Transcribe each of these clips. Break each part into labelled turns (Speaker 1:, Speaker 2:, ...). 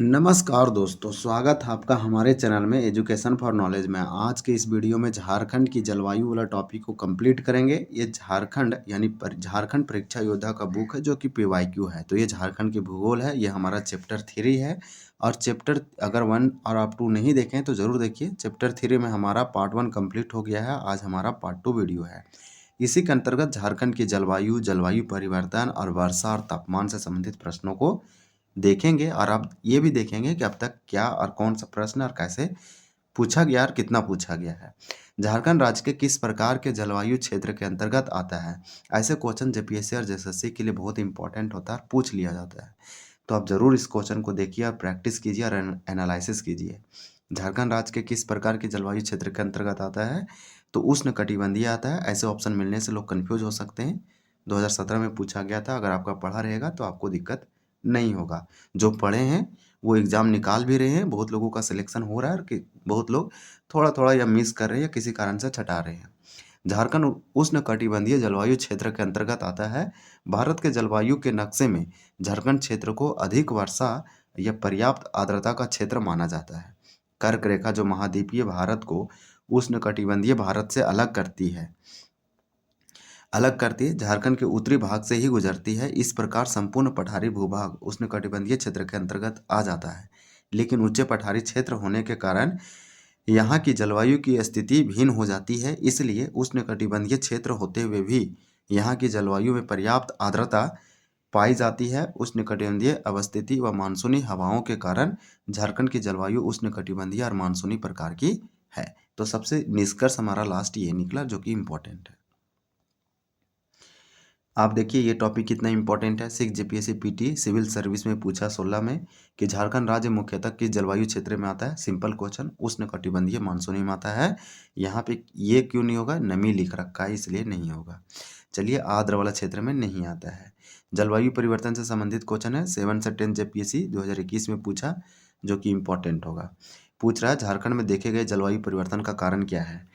Speaker 1: नमस्कार दोस्तों, स्वागत है आपका हमारे चैनल में एजुकेशन फॉर नॉलेज में। आज के इस वीडियो में झारखंड की जलवायु वाला टॉपिक को कंप्लीट करेंगे। ये झारखंड यानी झारखंड परीक्षा योद्धा का बुक है जो कि पीवाईक्यू है। तो ये झारखंड की भूगोल है, ये हमारा चैप्टर 3 है। और चैप्टर अगर 1 और आप 2 नहीं देखें तो ज़रूर देखिए। चैप्टर 3 में हमारा पार्ट 1 कंप्लीट हो गया है, आज हमारा पार्ट 2 वीडियो है। इसी के अंतर्गत झारखंड की जलवायु, जलवायु परिवर्तन और वर्षा और तापमान से संबंधित प्रश्नों को देखेंगे। और आप ये भी देखेंगे कि अब तक क्या और कौन सा प्रश्न और कैसे पूछा गया और कितना पूछा गया है। झारखंड राज्य के किस प्रकार के जलवायु क्षेत्र के अंतर्गत आता है? ऐसे क्वेश्चन जेपीएससी और जेएसएससी के लिए बहुत इंपॉर्टेंट होता है, पूछ लिया जाता है। तो आप ज़रूर इस क्वेश्चन को देखिए और प्रैक्टिस कीजिए और एनालिसिस कीजिए। झारखंड राज्य के किस प्रकार के जलवायु क्षेत्र के अंतर्गत आता है? तो उष्णकटिबंधीय आता है। ऐसे ऑप्शन मिलने से लोग कन्फ्यूज हो सकते हैं। 2017 में पूछा गया था। अगर आपका पढ़ा रहेगा तो आपको दिक्कत नहीं होगा। जो पढ़े हैं वो एग्ज़ाम निकाल भी रहे हैं। बहुत लोगों का सिलेक्शन हो रहा है और कि बहुत लोग थोड़ा-थोड़ा या मिस कर रहे हैं या किसी कारण से छँटा रहे हैं। झारखंड उष्णकटिबंधीय जलवायु क्षेत्र के अंतर्गत आता है। भारत के जलवायु के नक्शे में झारखंड क्षेत्र को अधिक वर्षा या पर्याप्त आर्द्रता का क्षेत्र माना जाता है। कर्क रेखा जो महाद्वीपीय भारत को उष्णकटिबंधीय भारत से अलग करती है, झारखंड के उत्तरी भाग से ही गुजरती है। इस प्रकार संपूर्ण पठारी भूभाग उष्णकटिबंधीय क्षेत्र के अंतर्गत आ जाता है। लेकिन उच्च पठारी क्षेत्र होने के कारण यहाँ की जलवायु की स्थिति भिन्न हो जाती है। इसलिए उष्णकटिबंधीय क्षेत्र होते हुए भी यहाँ की जलवायु में पर्याप्त आर्द्रता पाई जाती है। उष्णकटिबंधीय अवस्थिति व मानसूनी हवाओं के कारण झारखंड की जलवायु उष्णकटिबंधीय और मानसूनी प्रकार की है। तो सबसे निष्कर्ष हमारा लास्ट ये निकला जो कि इम्पोर्टेंट है। आप देखिए ये टॉपिक कितना इंपॉर्टेंट है। 6 जेपीएससी पीटी सिविल सर्विस में पूछा 16 में कि झारखंड राज्य मुख्यतः किस जलवायु क्षेत्र में आता है? सिंपल क्वेश्चन, उष्णकटिबंधीय मानसूनी में आता है। यहाँ पे ये क्यों नहीं होगा? नमी लिख रखा है इसलिए नहीं होगा। चलिए आर्द्र वाला क्षेत्र में नहीं आता है। जलवायु परिवर्तन से संबंधित क्वेश्चन है 7 से 10 जेपीएससी 2021 में पूछा, जो कि इम्पोर्टेंट होगा। पूछ रहा है झारखंड में देखे गए जलवायु परिवर्तन का कारण क्या है?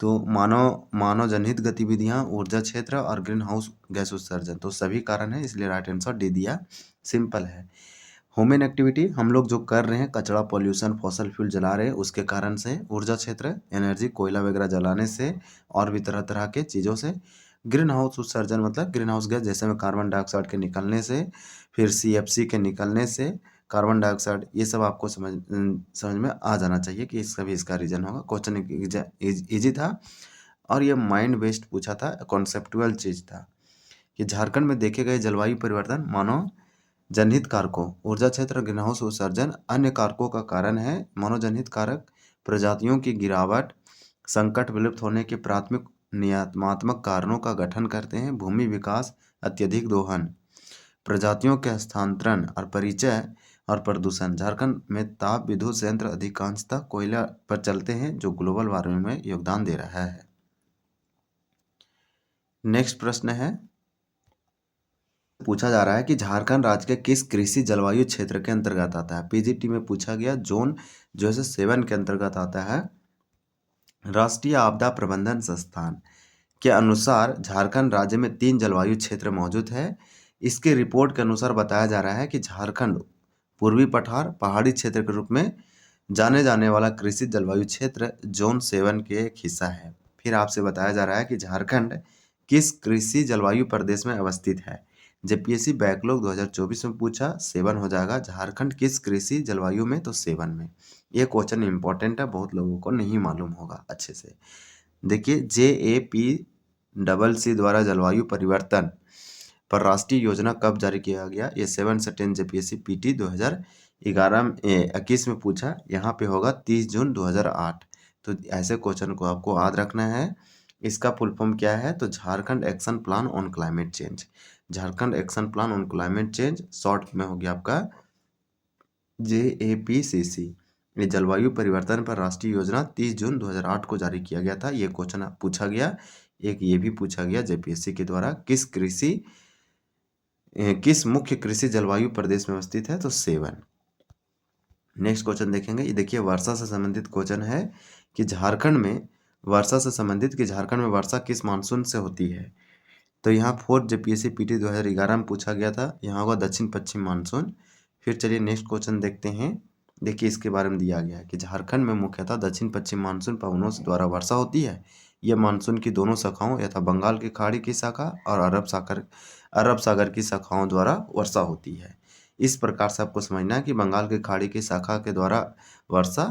Speaker 1: तो मानव जनहित गतिविधियां, ऊर्जा क्षेत्र और ग्रीन हाउस गैस उत्सर्जन, तो सभी कारण है, इसलिए राइट आंसर डी दिया। सिंपल है। ह्यूमन एक्टिविटी, हम लोग जो कर रहे हैं, कचरा, पॉल्यूशन, फॉसल फ्यूल जला रहे हैं, उसके कारण से। ऊर्जा क्षेत्र, एनर्जी, कोयला वगैरह जलाने से और भी तरह तरह के चीज़ों से। ग्रीन हाउस उत्सर्जन मतलब ग्रीन हाउस गैस, जैसे में कार्बन डाइऑक्साइड के निकलने से, फिर सीएफसी के निकलने से, कार्बन डाइऑक्साइड, ये सब आपको समझ में आ जाना चाहिए कि इसका भी इसका रीजन होगा। क्वेश्चन ईजी था और ये माइंड बेस्ड पूछा था, कॉन्सेप्टुअल चीज़ था कि झारखंड में देखे गए जलवायु परिवर्तन मानव जनहित कारकों, ऊर्जा क्षेत्र, ग्रीन हाउस उत्सर्जन अन्य कारकों का कारण है। मानव जनहित कारक प्रजातियों की गिरावट, संकट, विलुप्त होने के प्राथमिक नियतात्मक कारणों का गठन करते हैं। भूमि विकास, अत्यधिक दोहन, प्रजातियों के हस्तांतरण और परिचय और प्रदूषण। झारखंड में ताप विद्युत संयंत्र अधिकांशतः कोयला पर चलते हैं जो ग्लोबल वार्मिंग में योगदान दे रहा है। नेक्स्ट प्रश्न है, पूछा जा रहा है कि झारखंड राज्य के किस कृषि जलवायु क्षेत्र के अंतर्गत आता है? पीजीटी में पूछा गया। जोन जो है 7 के अंतर्गत आता है। राष्ट्रीय आपदा प्रबंधन संस्थान के अनुसार झारखंड राज्य में 3 जलवायु क्षेत्र मौजूद है। इसके रिपोर्ट के अनुसार बताया जा रहा है कि झारखंड पूर्वी पठार पहाड़ी क्षेत्र के रूप में जाने जाने वाला कृषि जलवायु क्षेत्र जोन 7 के एक हिस्सा है। फिर आपसे बताया जा रहा है कि झारखंड किस कृषि जलवायु प्रदेश में अवस्थित है? जेपीएससी बैकलॉग 2024 में पूछा, 7 हो जाएगा। झारखंड किस कृषि जलवायु में? तो 7 में। ये क्वेश्चन इंपॉर्टेंट है, बहुत लोगों को नहीं मालूम होगा अच्छे से। देखिए JAPCC द्वारा जलवायु परिवर्तन पर राष्ट्रीय योजना कब जारी किया गया? ये 7 से 10 जेपीएससी पीटी 2021 में पूछा। यहाँ पे होगा 30 जून 2008। तो ऐसे क्वेश्चन को आपको याद रखना है। इसका फुल फॉर्म क्या है? तो Jharkhand action plan on climate change. Jharkhand action plan on climate change short में हो गया आपका JAPCC। ये जलवायु परिवर्तन पर राष्ट्रीय योजना 30 जून 2008 को जारी किया गया था। ये क्वेश्चन पूछा गया। एक ये भी पूछा गया जेपीएससी के द्वारा, किस मुख्य कृषि जलवायु प्रदेश में अवस्थित है? तो 7। नेक्स्ट क्वेश्चन देखेंगे। ये देखिए वर्षा से संबंधित क्वेश्चन है कि झारखंड में वर्षा किस मानसून से होती है? तो यहाँ 4 जेपीएससी पीटी 2011 में पूछा गया था। यहाँ होगा दक्षिण पश्चिम मानसून। फिर चलिए नेक्स्ट क्वेश्चन देखते हैं। देखिए इसके बारे में दिया गया है कि झारखंड में मुख्यतः दक्षिण पश्चिम मानसून पवनों से द्वारा वर्षा होती है। यह मानसून की दोनों शाखाओं यथा बंगाल की खाड़ी की शाखा और अरब सागर की शाखाओं द्वारा वर्षा होती है। इस प्रकार से आपको समझना है कि बंगाल की खाड़ी की शाखा के द्वारा वर्षा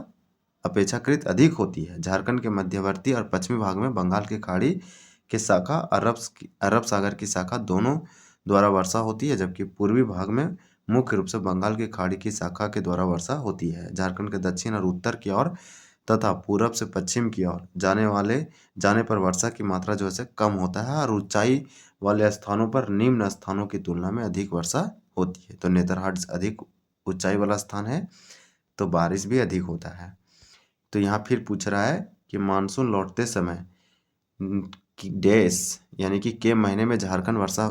Speaker 1: अपेक्षाकृत अधिक होती है। झारखंड के मध्यवर्ती और पश्चिमी भाग में बंगाल की खाड़ी की शाखा अरब सागर की शाखा दोनों द्वारा वर्षा होती है, जबकि पूर्वी भाग में मुख्य रूप से बंगाल की खाड़ी की शाखा के द्वारा वर्षा होती है। झारखंड के दक्षिण और उत्तर की ओर तथा पूरब से पश्चिम की ओर जाने पर वर्षा की मात्रा जो है कम होता है और ऊंचाई वाले स्थानों पर निम्न स्थानों की तुलना में अधिक वर्षा होती है। तो नेतरहाट अधिक ऊंचाई वाला स्थान है तो बारिश भी अधिक होता है। तो यहाँ फिर पूछ रहा है कि मानसून लौटते समय कि डैश यानी कि के महीने में झारखंड वर्षा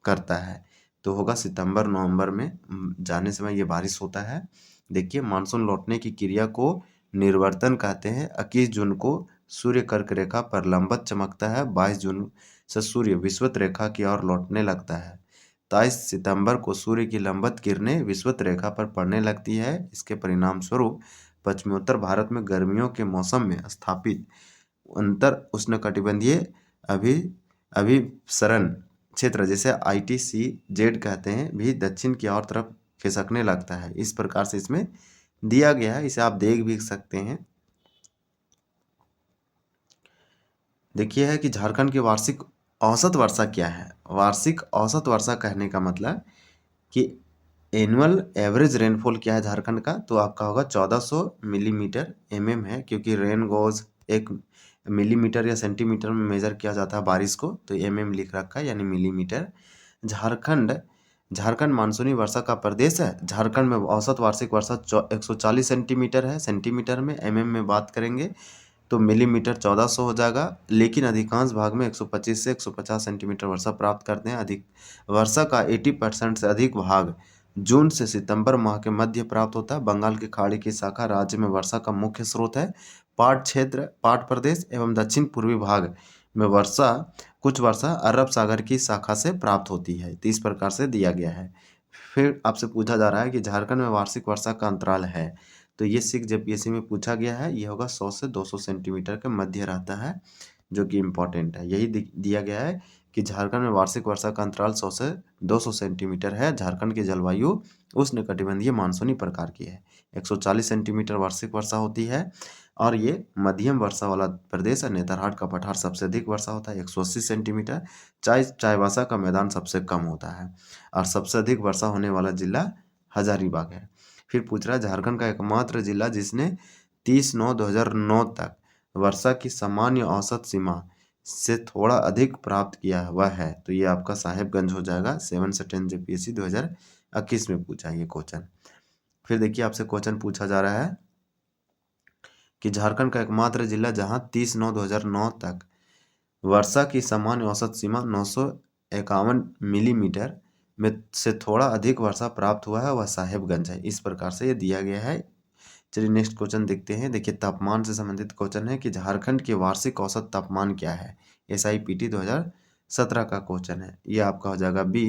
Speaker 1: करता है, तो होगा सितंबर नवंबर में जाने समय ये बारिश होता है। देखिए मानसून लौटने की क्रिया को निर्वर्तन कहते हैं। 21 जून को सूर्य कर्क रेखा पर लंबवत चमकता है। 22 जून से सूर्य विषुवत रेखा की ओर लौटने लगता है। 23 सितंबर को सूर्य की लंबवत किरणें विषुवत रेखा पर पड़ने लगती है। इसके परिणाम स्वरूप पश्चिमोत्तर भारत में गर्मियों के मौसम में स्थापित अंतर उष्णकटिबंधीय अभिसरण क्षेत्र जिसे ITCZ कहते हैं भी दक्षिण की ओर तरफ खिसकने लगता है। इस प्रकार से इसमें दिया गया है, इसे आप देख भी सकते हैं। देखिए है कि झारखंड की वार्षिक औसत वर्षा क्या है। वार्षिक औसत वर्षा कहने का मतलब कि एनुअल एवरेज रेनफॉल क्या है झारखंड का, तो आपका होगा 1400 मिलीमीटर है, क्योंकि रेन गोज एक मिलीमीटर या सेंटीमीटर में मेजर किया जाता है बारिश को, तो लिख रखा है यानी मिलीमीटर। झारखंड मानसूनी वर्षा का प्रदेश है। झारखंड में औसत वार्षिक वर्षा 140 सेंटीमीटर है। सेंटीमीटर में में बात करेंगे तो मिलीमीटर 1400 हो जाएगा, लेकिन अधिकांश भाग में 125 से 150 सेंटीमीटर वर्षा प्राप्त करते हैं। अधिक वर्षा का 80% से अधिक भाग जून से सितंबर माह के मध्य प्राप्त होता है। बंगाल की खाड़ी की शाखा राज्य में वर्षा का मुख्य स्रोत है। पाट प्रदेश एवं दक्षिण पूर्वी भाग में कुछ वर्षा अरब सागर की शाखा से प्राप्त होती है। तो इस प्रकार से दिया गया है। फिर आपसे पूछा जा रहा है कि झारखंड में वार्षिक वर्षा का अंतराल है, तो ये सिक्स JPSC में पूछा गया है। ये होगा 100 से 200 सेंटीमीटर के मध्य रहता है, जो कि इम्पोर्टेंट है। यही दिया गया है कि झारखंड में वार्षिक वर्षा का अंतराल 100 से 200 सेंटीमीटर है। झारखंड की जलवायु उष्णकटिबंधीय मानसूनी प्रकार की है। 140 सेंटीमीटर वार्षिक वर्षा होती है और ये मध्यम वर्षा वाला प्रदेश है। नेतरहाट का पठार सबसे अधिक वर्षा होता है 180 सेंटीमीटर। चाईबासा का मैदान सबसे कम होता है और सबसे अधिक वर्षा होने वाला जिला हजारीबाग है। फिर पूछ रहा है झारखंड का एकमात्र जिला जिसने 30/9/2009 तक वर्षा की सामान्य औसत सीमा से थोड़ा अधिक प्राप्त किया हुआ है, तो ये आपका साहेबगंज हो जाएगा। 7 से 10 JPSC 2021 में पूछा ये क्वेश्चन। फिर देखिए आपसे क्वेश्चन पूछा जा रहा है कि झारखंड का एकमात्र जिला जहां 30/9/2009 तक वर्षा की सामान्य औसत सीमा 951 मिलीमीटर में से थोड़ा अधिक वर्षा प्राप्त हुआ है, वह साहेबगंज है। इस प्रकार से ये दिया गया है। चलिए नेक्स्ट क्वेश्चन देखते हैं। देखिए तापमान से संबंधित क्वेश्चन है कि झारखंड के वार्षिक औसत तापमान क्या है। SIPT 2017 का क्वेश्चन है। ये आपका हो जाएगा B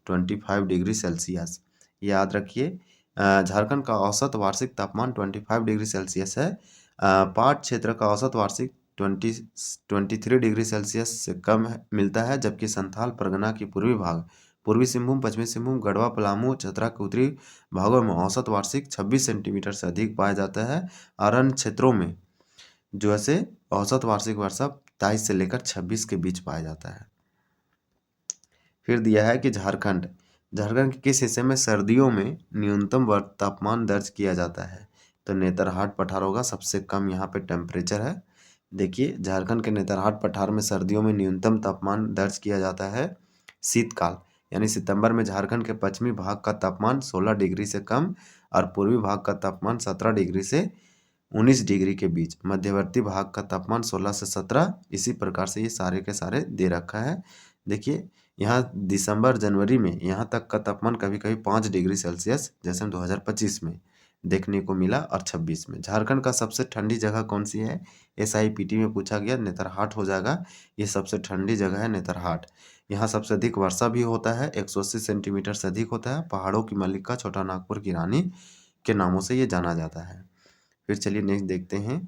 Speaker 1: 25 डिग्री सेल्सियस। याद रखिए झारखंड का औसत वार्षिक तापमान 25 डिग्री सेल्सियस है। पाट क्षेत्र का औसत वार्षिक 23 डिग्री सेल्सियस से कम मिलता है, जबकि संथाल परगना की पूर्वी सिंहभूम, पश्चिमी सिंहभूम, गढ़वा, पलामू, चतरा के उत्तरी भागों में औसत वार्षिक 26 सेंटीमीटर से अधिक पाया जाता है और अन्य क्षेत्रों में जो है औसत वार्षिक वर्षा 23 से लेकर 26 के बीच पाया जाता है। फिर दिया है कि झारखंड के किस हिस्से में सर्दियों में न्यूनतम तापमान दर्ज किया जाता है, तो नेतरहाट पठार होगा। सबसे कम यहाँ पे टेम्परेचर है। देखिए झारखंड के नेतरहाट पठार में सर्दियों में न्यूनतम तापमान दर्ज किया जाता है। शीतकाल यानी सितंबर में झारखंड के पश्चिमी भाग का तापमान 16 डिग्री से कम और पूर्वी भाग का तापमान 17 डिग्री से 19 डिग्री के बीच। मध्यवर्ती भाग का तापमान 16 से 17। इसी प्रकार से ये सारे के सारे दे रखा है। देखिए यहाँ दिसंबर जनवरी में यहाँ तक का तापमान कभी कभी 5 डिग्री सेल्सियस जैसे 2025 में देखने को मिला और 26 में। झारखंड का सबसे ठंडी जगह कौन सी है। SIPT में पूछा गया, नेतरहाट हो जाएगा। ये सबसे ठंडी जगह है नेतरहाट। यहाँ सबसे अधिक वर्षा भी होता है, 180 सेंटीमीटर से अधिक होता है। पहाड़ों की मल्लिका छोटा नागपुर की रानी के नामों से ये जाना जाता है। फिर चलिए नेक्स्ट देखते हैं।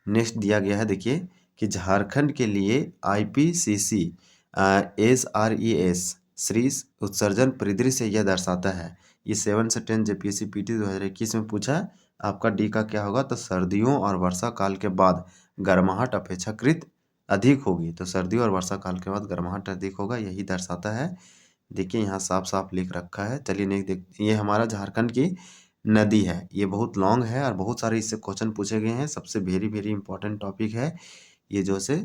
Speaker 1: नेक्स्ट दिया गया है, देखिए कि झारखंड के लिए IPCC SRES श्री उत्सर्जन परिदृश्य यह दर्शाता है। ये 7 से 10 JPSC PT 2021 में पूछा है। आपका डी का क्या होगा, तो सर्दियों और वर्षा काल के बाद गर्माहट अपेक्षाकृत अधिक होगी। तो सर्दियों और वर्षा काल के बाद गर्माहट अधिक होगा, यही दर्शाता है। देखिए यहाँ साफ साफ लिख रखा है। चलिए नेक्स्ट देख, ये हमारा झारखंड की नदी है। ये बहुत लॉन्ग है और बहुत सारे इससे क्वेश्चन पूछे गए हैं। सबसे वेरी वेरी इंपॉर्टेंट टॉपिक है ये, जो से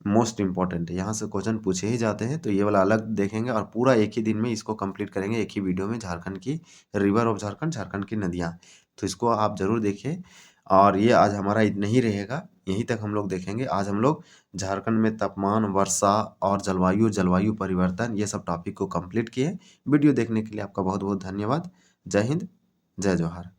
Speaker 1: मोस्ट इंपॉर्टेंट है, यहाँ से क्वेश्चन पूछे ही जाते हैं। तो ये वाला अलग देखेंगे और पूरा एक ही दिन में इसको कंप्लीट करेंगे, एक ही वीडियो में। झारखंड की रिवर ऑफ झारखंड, झारखंड की नदियाँ, तो इसको आप ज़रूर देखिए। और ये आज हमारा इतना ही रहेगा, यहीं तक हम लोग देखेंगे। आज हम लोग झारखंड में तापमान, वर्षा और जलवायु परिवर्तन, ये सब टॉपिक को कंप्लीट किए। वीडियो देखने के लिए आपका बहुत बहुत धन्यवाद। जय हिंद, जय जवाहर।